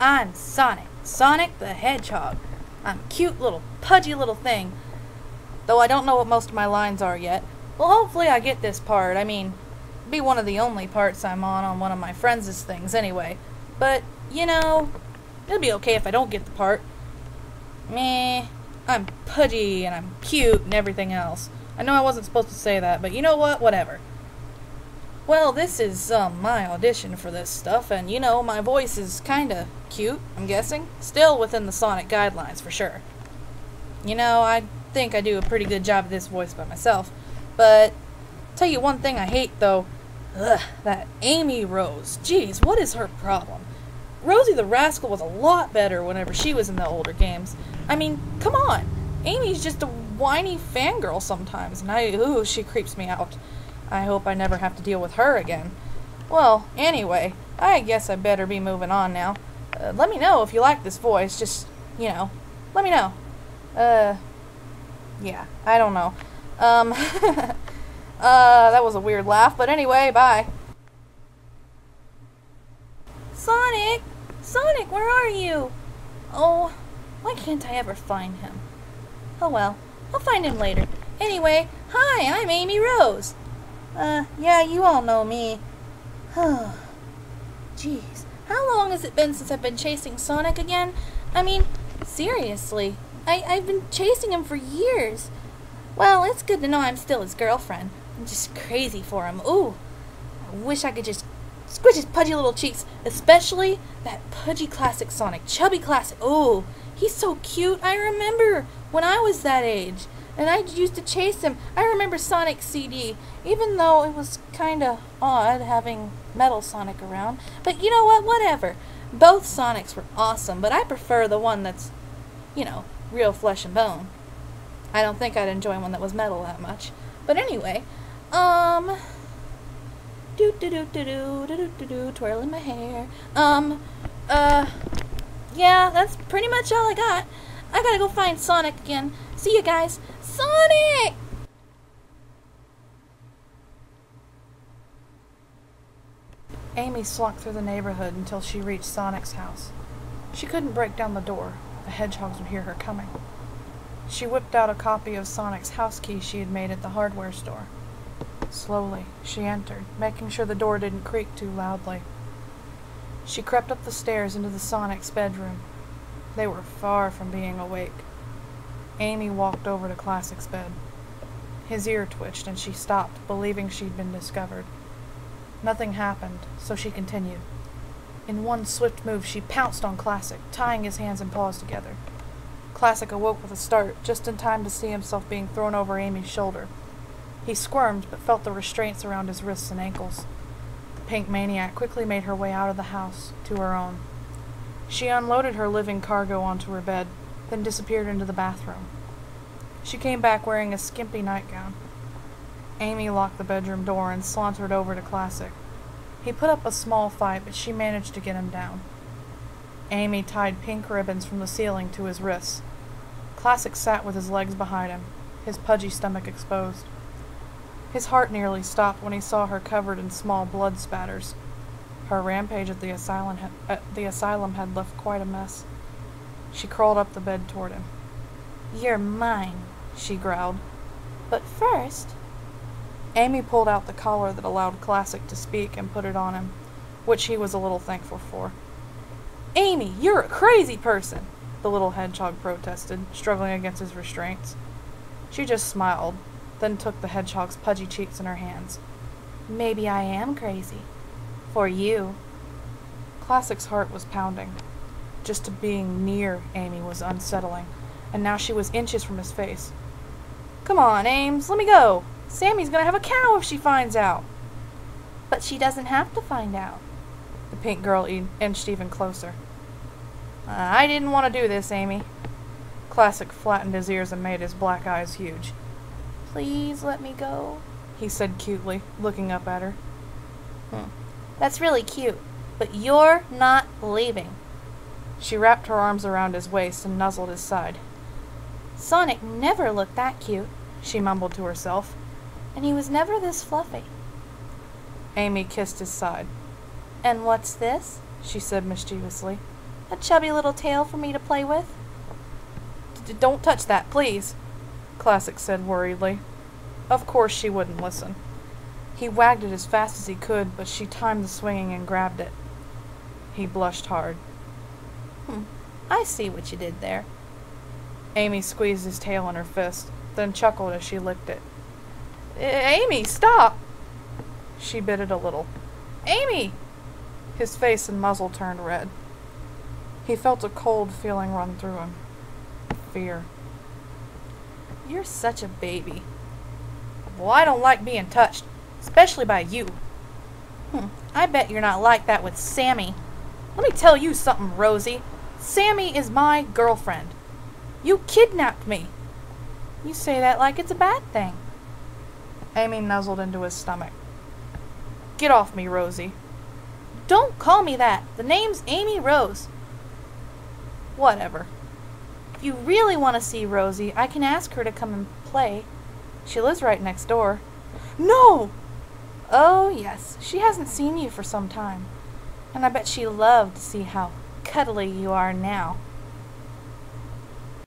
I'm Sonic. Sonic the Hedgehog. I'm a cute little pudgy little thing. Though I don't know what most of my lines are yet. Well, hopefully I get this part. I mean, be one of the only parts I'm on one of my friends' things anyway. But, you know, it'll be okay if I don't get the part. Meh. I'm pudgy and I'm cute and everything else. I know I wasn't supposed to say that, but you know what? Whatever. Well, this is my audition for this stuff, and you know, my voice is kinda cute, I'm guessing. Still within the Sonic guidelines, for sure. You know, I think I do a pretty good job of this voice by myself. But, tell you one thing I hate, though. Ugh, that Amy Rose. Jeez, what is her problem? Rosie the Rascal was a lot better whenever she was in the older games. I mean, come on. Amy's just a whiny fangirl sometimes, and she creeps me out. I hope I never have to deal with her again. Well, anyway, I guess I better be moving on now. Let me know if you like this voice. Just, you know, let me know. Yeah, I don't know. That was a weird laugh, but anyway, bye. Sonic! Sonic, where are you? Oh, why can't I ever find him? Oh well, I'll find him later. Anyway, hi, I'm Amy Rose. Yeah, you all know me. Jeez, how long has it been since I've been chasing Sonic again? I mean, seriously, I've been chasing him for years. Well, it's good to know I'm still his girlfriend. I'm just crazy for him. Ooh, I wish I could just squish his pudgy little cheeks, especially that pudgy classic Sonic, chubby classic. Ooh, he's so cute. I remember when I was that age. And I used to chase him. I remember Sonic's CD, even though it was kinda odd having Metal Sonic around. But you know what? Whatever. Both Sonics were awesome, but I prefer the one that's, you know, real flesh and bone. I don't think I'd enjoy one that was metal that much. But anyway, twirling my hair. Yeah, that's pretty much all I got. I gotta go find Sonic again. See you guys. Sonic! Amy slunk through the neighborhood until she reached Sonic's house. She couldn't break down the door. The hedgehogs would hear her coming. She whipped out a copy of Sonic's house key she had made at the hardware store. Slowly, she entered, making sure the door didn't creak too loudly. She crept up the stairs into the Sonic's bedroom. They were far from being awake. Amy walked over to Classic's bed. His ear twitched and she stopped, believing she'd been discovered. Nothing happened, so she continued. In one swift move, she pounced on Classic, tying his hands and paws together. Classic awoke with a start, just in time to see himself being thrown over Amy's shoulder. He squirmed, but felt the restraints around his wrists and ankles. The pink maniac quickly made her way out of the house, to her own. She unloaded her living cargo onto her bed, then disappeared into the bathroom. She came back wearing a skimpy nightgown. Amy locked the bedroom door and sauntered over to Classic. He put up a small fight, but she managed to get him down. Amy tied pink ribbons from the ceiling to his wrists. Classic sat with his legs behind him, his pudgy stomach exposed. His heart nearly stopped when he saw her covered in small blood spatters. Her rampage at the asylum had left quite a mess. She crawled up the bed toward him. "You're mine," she growled. "But first..." Amy pulled out the collar that allowed Classic to speak and put it on him, which he was a little thankful for. "Amy, you're a crazy person!" the little hedgehog protested, struggling against his restraints. She just smiled, then took the hedgehog's pudgy cheeks in her hands. "Maybe I am crazy. For you." Classic's heart was pounding. Just being near Amy was unsettling, and now she was inches from his face. "Come on, Ames, let me go. Sammy's gonna have a cow if she finds out." "But she doesn't have to find out." The pink girl inched even closer. "I didn't want to do this, Amy." Classic flattened his ears and made his black eyes huge. "Please let me go," he said cutely, looking up at her. "That's really cute, but you're not leaving." She wrapped her arms around his waist and nuzzled his side. "Sonic never looked that cute," she mumbled to herself, "and he was never this fluffy." Amy kissed his side. "And what's this?" she said mischievously. A chubby little tail for me to play with? Don't touch that, please, Classic said worriedly. Of course she wouldn't listen. He wagged it as fast as he could, but she timed the swinging and grabbed it. He blushed hard. I see what you did there. Amy squeezed his tail in her fist, then chuckled as she licked it. Amy, stop! She bit it a little. Amy! His face and muzzle turned red. He felt a cold feeling run through him. Fear. You're such a baby. Well, I don't like being touched, especially by you. I bet you're not like that with Sammy. Let me tell you something, Rosie. Sammy is my girlfriend. You kidnapped me. You say that like it's a bad thing. Amy nuzzled into his stomach. Get off me, Rosie. Don't call me that. The name's Amy Rose. Whatever. If you really want to see Rosie, I can ask her to come and play. She lives right next door. No! Oh, yes. She hasn't seen you for some time. And I bet she loved to see how cuddly you are now.